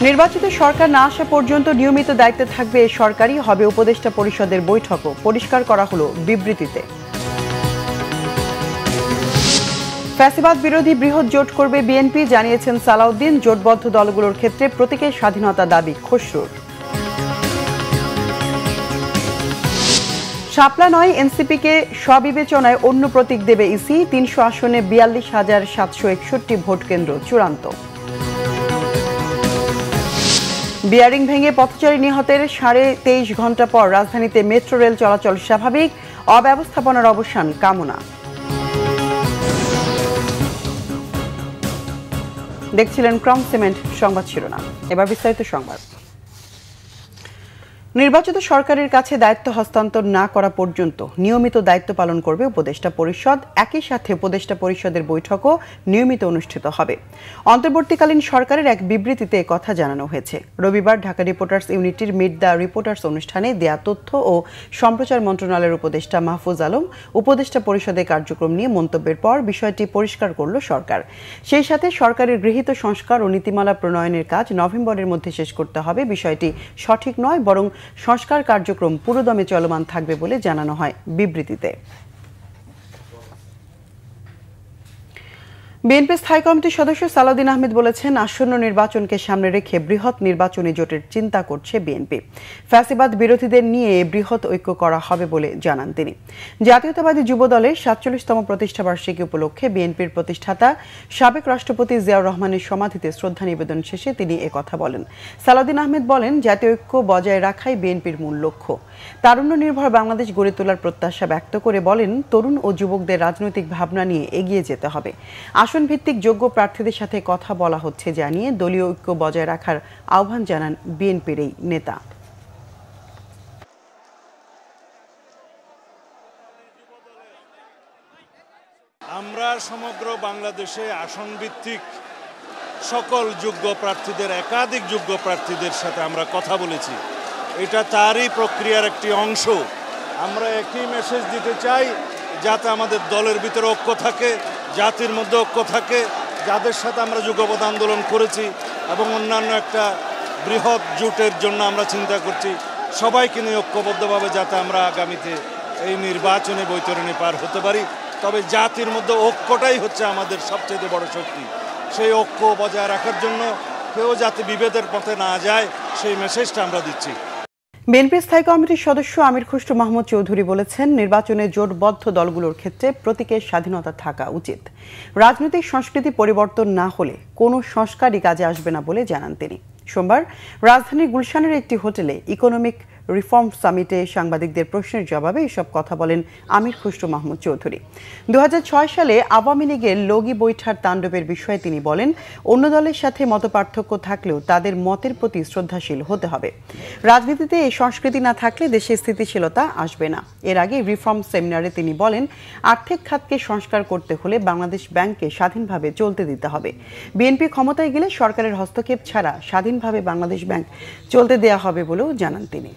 নির্বাচিত সরকার না আসা পর্যন্ত নিয়মিত দায়িত্বে থাকবে সরকারি হবে উপদেষ্টা পরিষদের বৈঠকও পরিষ্কার করা হলো বিবৃতিতে। ফ্যাসিবাদ বিরোধী বৃহৎ জোট করবে বিএনপি জানিয়েছেন সালাউদ্দিন। জোটবদ্ধ দলগুলোর ক্ষেত্রে প্রতীকের স্বাধীনতা দাবি খসরুর। শাপলা নয় এনসিপিকে স্ববিবেচনায় অন্য প্রতীক দেবে ইসি। ৩০০ আসনে ৪২,৭৬১ ভোট কেন্দ্র চূড়ান্ত। বিয়ারিং ভেঙে পথচারী নিহতের ২.৫ ঘণ্টা পর রাজধানীতে মেট্রো রেল চলাচল স্বাভাবিক। অব্যবস্থাপনার অবসান কামনা। দেখছিলেন ক্রম সিমেন্ট সংবাদ শিরোনাম। এবার বিস্তারিত সংবাদ। নির্বাচিত সরকারের কাছে দায়িত্ব হস্তান্তর না করা পর্যন্ত নিয়মিত দায়িত্ব পালন করবে উপদেষ্টা পরিষদ। একই সাথে উপদেষ্টা পরিষদের বৈঠকও নিয়মিত অনুষ্ঠিত হবে। অন্তর্বর্তীকালীন সরকারের এক বিবৃতিতে কথা জানানো হয়েছে। রবিবার ঢাকা রিপোর্টার্স ইউনিটির মিট দ্য রিপোর্টার্স অনুষ্ঠানে দেয়া তথ্য ও সম্প্রচার মন্ত্রণালয়ের উপদেষ্টা মাহফুজ আলম উপদেষ্টা পরিষদের কার্যক্রম নিয়ে মন্তব্যের পর বিষয়টি পরিষ্কার করল সরকার। সেই সাথে সরকারের গৃহীত সংস্কার ও নীতিমালা প্রণয়নের কাজ নভেম্বরের মধ্যে শেষ করতে হবে। বিষয়টি সঠিক নয়, বরং সংস্কার কার্যক্রম পুরোদমে চলমান থাকবে বলে জানানো হয় বিবৃতিতে। বিএনপি স্থায়ী কমিটির সদস্য সালাউদ্দিন আহমেদ বলেছেন, আসন্ন নির্বাচনকে সামনে রেখে বৃহৎ নির্বাচনী জোটের চিন্তা করছে বিএনপি। ফ্যাসিবাদ বিরোধীদের নিয়ে বৃহৎ ঐক্য করা হবে বলে জানান তিনি। জাতীয়তাবাদী যুবদলের ৪৭তম প্রতিষ্ঠাবার্ষিকী উপলক্ষে বিএনপির প্রতিষ্ঠাতা সাবেক রাষ্ট্রপতি জিয়াউর রহমানের সমাধিতে শ্রদ্ধা নিবেদন শেষে তিনি একথা বলেন। সালাউদ্দিন আহমেদ বলেন, জাতীয় ঐক্য বজায় রাখাই বিএনপির মূল লক্ষ্য। তারুণ্য নির্ভর বাংলাদেশ গড়ে তোলার প্রত্যাশা ব্যক্ত করে বলেন, তরুণ ও যুবকদের রাজনৈতিক ভাবনা নিয়ে এগিয়ে যেতে হবে। আসন ভিত্তিক যোগ্য প্রার্থীদের সাথে কথা বলা হচ্ছে জানিয়ে দলীয় ঐক্য বজায় রাখার আহ্বান জানান বিএনপির এই নেতা। আমরা সমগ্র বাংলাদেশে আসন ভিত্তিক সকল যোগ্য প্রার্থীদের, একাধিক যোগ্য প্রার্থীদের সাথে আমরা কথা বলেছি। এটা তারই প্রক্রিয়ার একটি অংশ। আমরা একই মেসেজ দিতে চাই, যাতে আমাদের দলের ভিতরে ঐক্য থাকে, জাতির মধ্যে ঐক্য থাকে, যাদের সাথে আমরা যুগপৎ আন্দোলন করেছি এবং অন্যান্য একটা বৃহৎ জোটের জন্য আমরা চিন্তা করছি, সবাইকে নিয়ে ঐক্যবদ্ধভাবে যাতে আমরা আগামীতে এই নির্বাচনে বৈতরণী পার হতে পারি। তবে জাতির মধ্যে ঐক্যটাই হচ্ছে আমাদের সবচেয়ে বড় শক্তি। সেই ঐক্য বজায় রাখার জন্য কেউ যাতে বিভেদের পথে না যায়, সেই মেসেজটা আমরা দিচ্ছি। বিএনপি স্থায়ী কমিটির সদস্য আমির খুসরু মাহমুদ চৌধুরী বলেছেন, নির্বাচনে জোটবদ্ধ দলগুলোর ক্ষেত্রে প্রতীকের স্বাধীনতা থাকা উচিত। রাজনৈতিক সংস্কৃতি পরিবর্তন না হলে কোনো সংস্কারই কাজে আসবে না বলে জানান তিনি। সোমবার রাজধানীর গুলশানের একটি হোটেলে ইকোনমিক রিফর্ম সামিটে সাংবাদিকদের প্রশ্নের জবাবে এসব কথা বলেন আমির খুসরু মাহমুদ চৌধুরী। ২০০৬ সালে আওয়ামী লীগের লগি বৈঠার তাণ্ডবের বিষয়ে তিনি বলেন, অন্য দলের সাথে মতপার্থক্য থাকলেও তাদের মতের প্রতি শ্রদ্ধাশীল হতে হবে। রাজনীতিতে এই সংস্কৃতি না থাকলে দেশে স্থিতিশীলতা আসবে না। এর আগে রিফর্ম সেমিনারে তিনি বলেন, আর্থিক খাতকে সংস্কার করতে হলে বাংলাদেশ ব্যাংককে স্বাধীনভাবে চলতে দিতে হবে। বিএনপি ক্ষমতায় গেলে সরকারের হস্তক্ষেপ ছাড়া স্বাধীনভাবে বাংলাদেশ ব্যাংক চলতে দেয়া হবে বলেও জানান তিনি।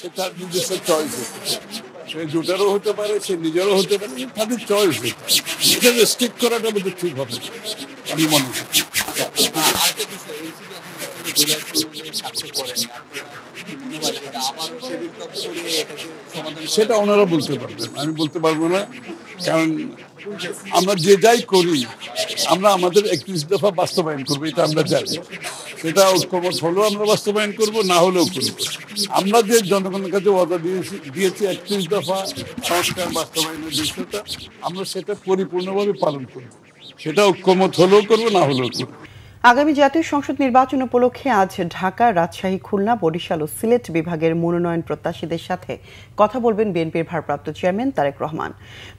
সেটা নিজস্ব চয়েস, সে জোটারও হতে পারে, সে নিজেরও হতে পারে, তাদের চয়েস। এটা স্টিক করাটা বোধহয় ঠিক হবে আমি মনে করি। সেটা ওনারা বলতে পারবেন, আমি বলতে পারবো না। কারণ আমরা যে যাই করি, আমরা আমাদের 31 দফা বাস্তবায়ন করবো, এটা আমরা জানি। সেটা ঐক্যমত হলেও আমরা বাস্তবায়ন করবো, না হলেও করবো। আমরা যে জনগণের কাছে ওয়াদা দিয়েছি 31 দফা সংস্কার বাস্তবায়নের বিষয়টা, আমরা সেটা পরিপূর্ণভাবে পালন করবো। সেটা ঐক্যমত হলেও করবো, না হলেও করবো। আগামী জাতীয় সংসদ নির্বাচন উপলক্ষে আজ ঢাকা, রাজশাহী, খুলনা, বরিশাল ও সিলেট বিভাগের মনোনয়ন প্রত্যাশীদের সাথে কথা বলবেন বিএনপির ভারপ্রাপ্ত চেয়ারম্যান তারেক রহমান।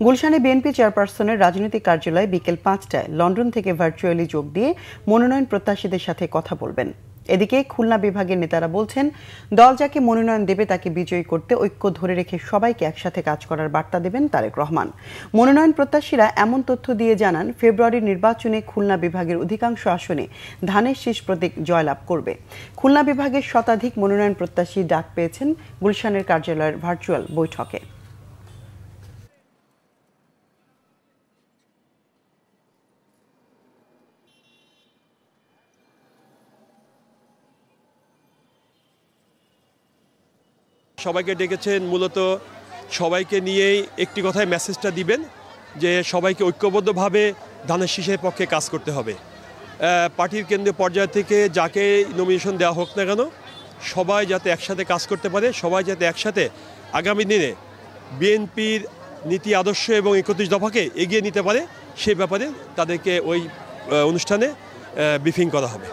গুলশানে বিএনপি চেয়ারপারসনের রাজনৈতিক কার্যালয়ে বিকেল ৫টায় লন্ডন থেকে ভার্চুয়ালি যোগ দিয়ে মনোনয়ন প্রত্যাশীদের সাথে কথা বলবেন। এদিকে খুলনা বিভাগের নেতারা বলছেন, দল যাকে মনোনয়ন দেবে তাকে বিজয়ী করতে ঐক্য ধরে রেখে সবাইকে একসাথে কাজ করার বার্তা দেবেন তারেক রহমান। মনোনয়ন প্রত্যাশীরা এমন তথ্য দিয়ে জানান, ফেব্রুয়ারির নির্বাচনে খুলনা বিভাগের অধিকাংশ আসনে ধানের শীষ প্রতীক জয়লাভ করবে। খুলনা বিভাগের শতাধিক মনোনয়ন প্রত্যাশী ডাক পেয়েছেন গুলশানের কার্যালয়ের ভার্চুয়াল বৈঠকে। সবাইকে ডেকেছেন মূলত সবাইকে নিয়েই একটি কথায় মেসেজটা দিবেন যে সবাইকে ঐক্যবদ্ধভাবে ধানের শীষের পক্ষে কাজ করতে হবে। পার্টির কেন্দ্রীয় পর্যায় থেকে যাকে নমিনেশন দেওয়া হোক না কেন সবাই যাতে একসাথে কাজ করতে পারে, সবাই যাতে একসাথে আগামী দিনে বিএনপির নীতি আদর্শ এবং 31 দফাকে এগিয়ে নিতে পারে সেই ব্যাপারে তাদেরকে ওই অনুষ্ঠানে ব্রিফিং করা হবে।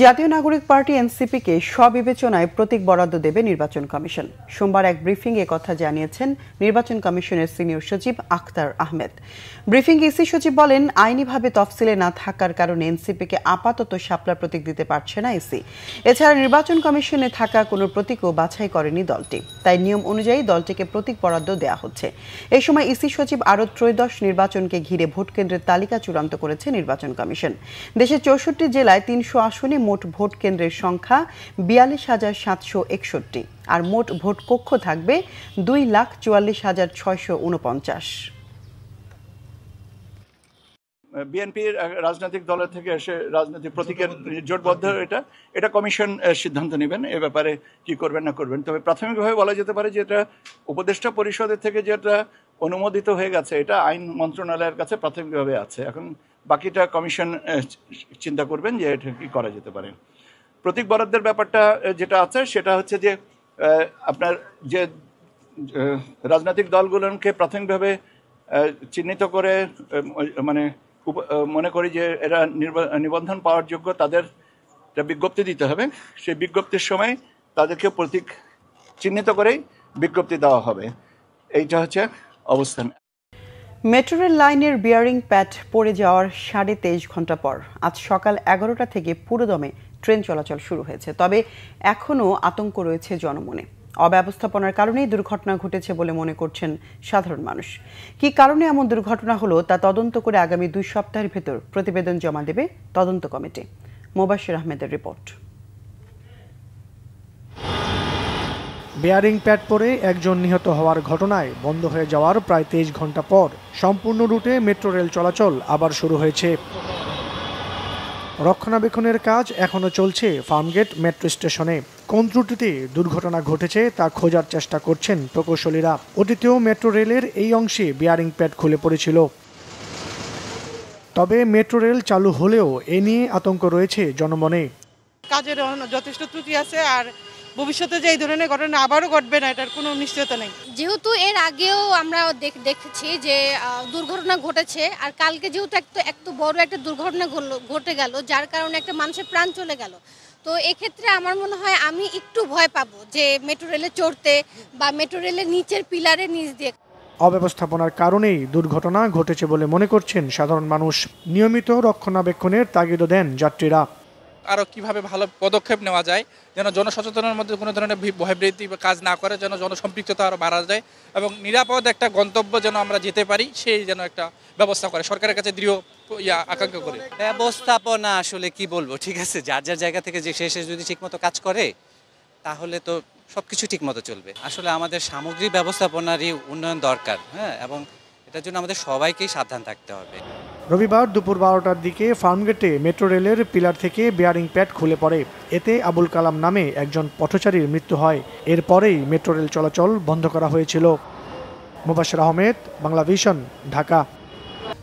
জাতীয় নাগরিক পার্টি এনসিপিকে স্ববিবেচনায় প্রতীক বরাদ্দ দেবে নির্বাচন কমিশন। সোমবার এক ব্রিফিংয়ে কথা জানিয়েছেন নির্বাচন কমিশনের সিনিয়র সচিব আখতার আহমেদ। ব্রিফিংয়ে ইসি সচিব বলেন, আইনিভাবে তফসিলে না থাকার কারণে এনসিপিকে আপাতত শাপলা প্রতীক দিতে পারছে না ইসি। এছাড়া নির্বাচন কমিশনে থাকা কোনো প্রতীকও বাছাই করেনি দলটি, তাই নিয়ম অনুযায়ী দলটিকে প্রতীক বরাদ্দ দেওয়া হচ্ছে। এই সময় ইসি সচিব আরও ত্রয়োদশ নির্বাচনকে ঘিরে ভোট কেন্দ্রের তালিকা চূড়ান্ত করেছে নির্বাচন কমিশন। দেশের 64 জেলায় 300 আসনে মোট ভোট কেন্দ্রের সংখ্যা 42,761 আর মোট ভোট কক্ষ থাকবে 2,44,649। বিএনপির রাজনৈতিক দলের থেকে এসে রাজনৈতিক প্রতীকের জোটবদ্ধ এটা কমিশন সিদ্ধান্ত নেবেন এ ব্যাপারে কি করবেন না করবেন। তবে প্রাথমিকভাবে বলা যেতে পারে যে এটা উপদেষ্টা পরিষদের থেকে যেটা অনুমোদিত হয়ে গেছে এটা আইন মন্ত্রণালয়ের কাছে প্রাথমিকভাবে আছে। এখন বাকিটা কমিশন চিন্তা করবেন যে এটা কি করা যেতে পারে। প্রতীক বরাদ্দের ব্যাপারটা যেটা আছে সেটা হচ্ছে যে আপনার যে রাজনৈতিক দলগুলোকে প্রাথমিকভাবে চিহ্নিত করে মনে করি যে এরা নিবন্ধন পাওয়ার যোগ্য তাদের বিজ্ঞপ্তি দিতে হবে। সেই বিজ্ঞপ্তির সময় তাদেরকে প্রতীক চিহ্নিত করেই বিজ্ঞপ্তি দেওয়া হবে। এইটা হচ্ছে অবস্থান। মেট্রো রেল লাইনের বিয়ারিং প্যাড পড়ে যাওয়ার 23.5 ঘন্টা পর আজ সকাল 11টা থেকে পুরোদমে ট্রেন চলাচল শুরু হয়েছে। তবে এখনও আতঙ্ক রয়েছে জনমনে। অব্যবস্থাপনার কারণেই দুর্ঘটনা ঘটেছে বলে মনে করছেন সাধারণ মানুষ। কী কারণে এমন দুর্ঘটনা হলো তা তদন্ত করে আগামী 2 সপ্তাহের ভেতর প্রতিবেদন জমা দেবে তদন্ত কমিটি। মোবাশ্বির আহমেদের রিপোর্ট। বেয়ারিং প্যাড পরে একজন নিহত হওয়ার ঘটনায় বন্ধ হয়ে যাওয়ার প্রায় 23 ঘন্টা পর সম্পূর্ণ রুটে মেট্রো রেল চলাচল আবার শুরু হয়েছে। রক্ষণাবেক্ষণের কাজ এখনও চলছে ফার্মগেট মেট্রো স্টেশনে। কোন ত্রুটিতে দুর্ঘটনা ঘটেছে তা খোঁজার চেষ্টা করছেন প্রকৌশলীরা। অতীতেও মেট্রো রেলের এই অংশে বিয়ারিং প্যাড খুলে পড়েছিল। তবে মেট্রো রেল চালু হলেও এ নিয়ে আতঙ্ক রয়েছে জনমনে। কাজের যথেষ্ট ত্রুটি আছে, আর ভবিষ্যতে যে এই ধরনের ঘটনা আবারও ঘটবে না এটার কোনো নিশ্চয়তা নেই। যেহেতু এর আগেও আমরা দেখেছি যে দুর্ঘটনা ঘটেছে, আর কালকে যেহেতু একটু বড় একটা দুর্ঘটনা ঘটে গেল যার কারণে একটা মানুষের প্রাণ চলে গেল, তো এক্ষেত্রে আমার মনে হয় আমি একটু ভয় পাবো যে মেট্রো রেলে চড়তে বা মেট্রো রেলের নিচের পিলারের নিচ দিয়ে। অব্যবস্থাপনার কারণেই দুর্ঘটনা ঘটেছে বলে মনে করছেন সাধারণ মানুষ। নিয়মিত রক্ষণাবেক্ষণের তাগিদও দেন যাত্রীরা। আরও কিভাবে ভালো পদক্ষেপ নেওয়া যায় যেন জনসচেতনের মধ্যে কোনো ধরনের ভয়ভীতি কাজ না করে, যেন জনসম্পৃক্ততা আরও বাড়া যায় এবং নিরাপদ একটা গন্তব্য যেন আমরা যেতে পারি সেই যেন একটা ব্যবস্থা করে সরকারের কাছে দৃঢ় আকাঙ্ক্ষা করে। ব্যবস্থাপনা আসলে কি বলবো, ঠিক আছে, যার যার জায়গা থেকে যে শেষে যদি ঠিকমতো কাজ করে তাহলে তো সবকিছু ঠিকমতো চলবে। আসলে আমাদের সামগ্রিক ব্যবস্থাপনারই উন্নয়ন দরকার, হ্যাঁ, এবং এটার জন্য আমাদের সবাইকেই সাবধান থাকতে হবে। রবিবার দুপুর 12টার দিকে ফার্মগেটে মেট্রো রেলের পিলার থেকে বিয়ারিং প্যাড খুলে পড়ে। এতে আবুল কালাম নামে একজন পথচারীর মৃত্যু হয়। এরপরেই মেট্রো রেল চলাচল বন্ধ করা হয়েছিল। মোবাশ্বির আহমেদ, বাংলা ভিশন, ঢাকা।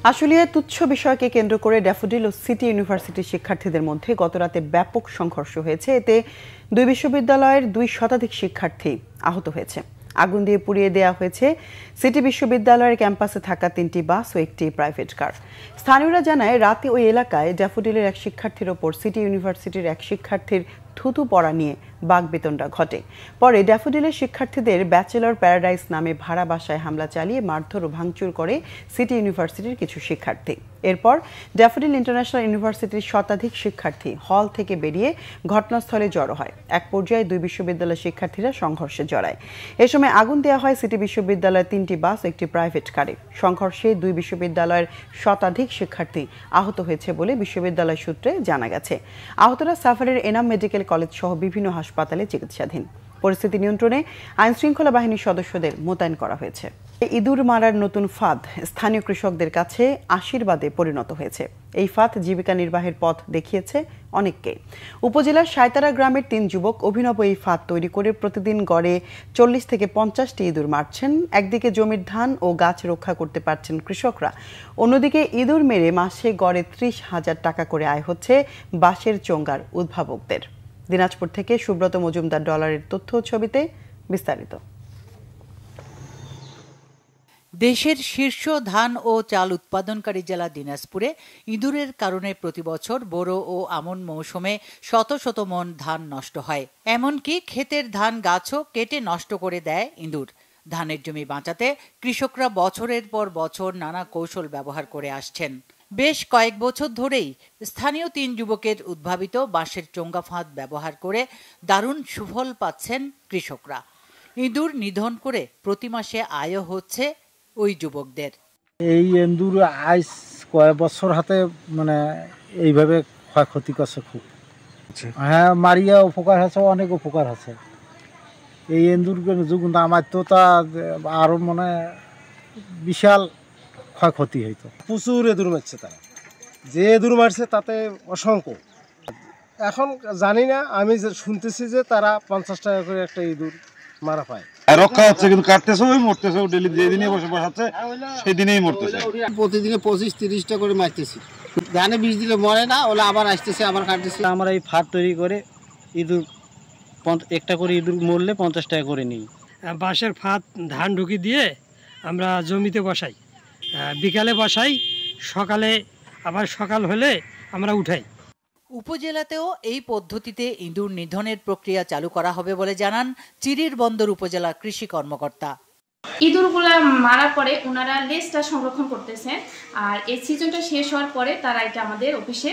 আশুলিয়ায় তুচ্ছ বিষয়কে কেন্দ্র করে ড্যাফোডিল ও সিটি ইউনিভার্সিটির শিক্ষার্থীদের মধ্যে গতরাতে ব্যাপক সংঘর্ষ হয়েছে। এতে 2 বিশ্ববিদ্যালয়ের 2 শতাধিক শিক্ষার্থী আহত হয়েছে। আগুন দিয়ে পুড়িয়ে দেওয়া হয়েছে সিটি বিশ্ববিদ্যালয়ের ক্যাম্পাসে থাকা 3টি বাস ও একটি প্রাইভেট কার। স্থানীয়রা জানায়, রাতে ওই এলাকায় ড্যাফোডিলের এক শিক্ষার্থীর ওপর সিটি ইউনিভার্সিটির এক শিক্ষার্থীর থুতু পড়া নিয়ে বাকবিতণ্ডা ঘটে। পরে ড্যাফোডিলের শিক্ষার্থীদের ব্যাচেলর প্যারাডাইস নামে ভাড়া বাসায় হামলা চালিয়ে মারধর ও ভাঙচুর করে সিটি ইউনিভার্সিটির কিছু শিক্ষার্থী। এরপর ড্যাফোডিল ইন্টারন্যাশনাল ইউনিভার্সিটির শতাধিক শিক্ষার্থী হল থেকে বেরিয়ে ঘটনাস্থলে জড়ো হয়। এক পর্যায়ে 2 বিশ্ববিদ্যালয়ের শিক্ষার্থীরা সংঘর্ষে জড়ায়। এ সময় আগুন দেওয়া হয় সিটি বিশ্ববিদ্যালয়ের 3টি বাস ও একটি প্রাইভেট কারে। সংঘর্ষে 2 বিশ্ববিদ্যালয়ের শতাধিক শিক্ষার্থী আহত হয়েছে বলে বিশ্ববিদ্যালয় সূত্রে জানা গেছে। আহতরা সাভারের এনাম মেডিকেল কলেজ সহ বিভিন্ন হাসপাতালে চিকিৎসাধীন। পরিস্থিতি নিয়ন্ত্রণে আইনশৃঙ্খলা বাহিনীর সদস্যদের মোতায়েন করা হয়েছে। ইঁদুর মারার নতুন ফাঁদ স্থানীয় কৃষকদের কাছে আশীর্বাদে পরিণত হয়েছে। এই ফাঁদ জীবিকা নির্বাহের পথ দেখিয়েছে অনেককে। উপজেলার সাঁইতারা গ্রামের 3 যুবক অভিনব এই ফাঁদ তৈরি করে প্রতিদিন গড়ে 40 থেকে 50টি ইঁদুর মারছেন। একদিকে জমির ধান ও গাছ রক্ষা করতে পারছেন কৃষকরা, অন্যদিকে ইঁদুর মেরে মাসে গড়ে 30,000 টাকা করে আয় হচ্ছে বাঁশের চোঙ্গার উদ্ভাবকদের। দিনাজপুর থেকে সুব্রত মজুমদার ডলারের তথ্য ছবিতে বিস্তারিত। দেশের শীর্ষ ধান ও চাল উৎপাদনকারী জেলা দিনাজপুরে ইঁদুরের কারণে প্রতিবছর বোরো ও আমন মৌসুমে শত শত মন ধান নষ্ট হয়। এমনকি ক্ষেতের ধান গাছও কেটে নষ্ট করে দেয় ইঁদুর। ধানের জমি বাঁচাতে কৃষকরা বছরের পর বছর নানা কৌশল ব্যবহার করে আসছেন। বেশ কয়েক বছর ধরেই স্থানীয় 3 যুবকের উদ্ভাবিত বাঁশের চোঙ্গা ফাঁদ ব্যবহার করে দারুণ সুফল পাচ্ছেন কৃষকরা। ইঁদুর নিধন করে প্রতি মাসে আয়ও হচ্ছে ওই যুবকদের। এই ইঁদুর আইস কয়েক বছর হাতে মানে এইভাবে ক্ষয়ক্ষতি করছে খুব। হ্যাঁ, মারিয়া উপকার আছে, অনেক উপকার আছে। এই ইঁদুর যুগ আমার তো তা আরো মানে বিশাল ক্ষয়ক্ষতি হইতো। প্রচুর ইঁদুর মারছে তারা, যে ইঁদুর মারছে তাতে অসংখ্য। এখন জানি না, আমি শুনতেছি যে তারা 50 টাকা করে একটা ইঁদুর মারা পায়। রক্ষা হচ্ছে, কিন্তু কাটতেছে ওই মরতেছে, ডেলি যেদিনই বসে বসাচ্ছে সেই দিনেই মরতেছে। প্রতিদিনে 25-30টা করে মারতেছি। ধানে বীজ দিলে মরে না, ওরা আবার আসতেছে, আবার কাটতেছে। আমরা এই ফাঁদ তৈরি করে ইঁদুর একটা করে ইঁদুর মরলে 50 টাকা করে নিই। বাঁশের ফাঁদ ধান ঢুকি দিয়ে আমরা জমিতে বসাই, বিকালে বসাই, সকালে আবার সকাল হলে আমরা উঠাই। উপজেলাতেও এই পদ্ধতিতে ইঁদুর নিধনের প্রক্রিয়া চালু করা হবে বলে জানান চিরির বন্দর উপজেলা কৃষি কর্মকর্তা। ইঁদুরগুলো মারার পরে ওনারা লেজটা সংরক্ষণ করতেছেন, আর এই সিজনটা শেষ হওয়ার পরে তারা এটা আমাদের অফিসে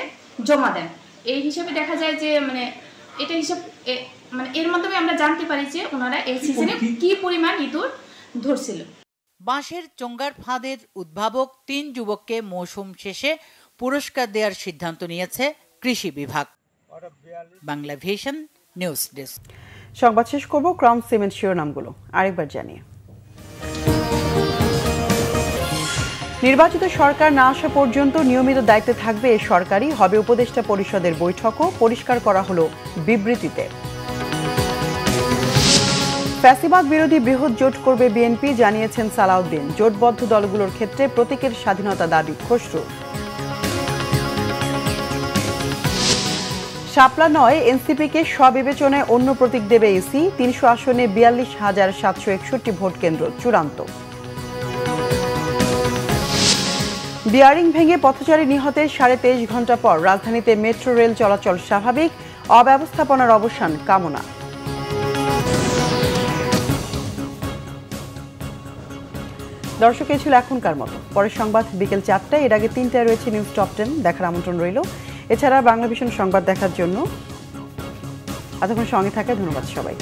জমা দেন। এই হিসাবে দেখা যায় যে এটা হিসাব এর মাধ্যমে আমরা জানতে পারি যে ওনারা এই সিজনে কি পরিমাণ ইঁদুর ধরছিল। বাঁশের চোঙ্গার ফাঁদের উদ্ভাবক 3 যুবককে মৌসুম শেষে পুরস্কার দেওয়ার সিদ্ধান্ত নিয়েছে কৃষি বিভাগ। Bangla vision news desk. সংবাদ শেষ করব ক্রাউন সিমেন্ট শিরোনামগুলো আরেকবার জানিয়ে। নির্বাচিত সরকার না আসা পর্যন্ত নিয়মিত দায়িত্বে থাকবে এই সরকারই, হবে উপদেষ্টা পরিষদের বৈঠকও পরিষ্কার করা হলো বিবৃতিতে। ফ্যাসিবাদ বিরোধী বৃহৎ জোট করবে বিএনপি, জানিয়েছেন সালাউদ্দিন। জোটবদ্ধ দলগুলোর ক্ষেত্রে প্রতীকের স্বাধীনতা দাবি খসরু। শাপলা নয়, এনসিপিকে স্ববিবেচনায় অন্য প্রতীক দেবে ইসি। 300 আসনে 42,761 ভোট কেন্দ্র চূড়ান্ত। বিয়ারিং ভেঙে পথচারী নিহতের 23.5 ঘন্টা পর রাজধানীতে মেট্রো রেল চলাচল স্বাভাবিক, অব্যবস্থাপনার অবসান কামনা। দর্শক, এই ছিল এখনকার মতো। পরের সংবাদ বিকেল 4টায়, এর আগে 3টায় রয়েছে নিউজ টপ 10, দেখার আমন্ত্রণ রইল। এছাড়া বাংলা ভিশন সংবাদ দেখার জন্য এতক্ষণ সঙ্গে থাকায় ধন্যবাদ সবাই।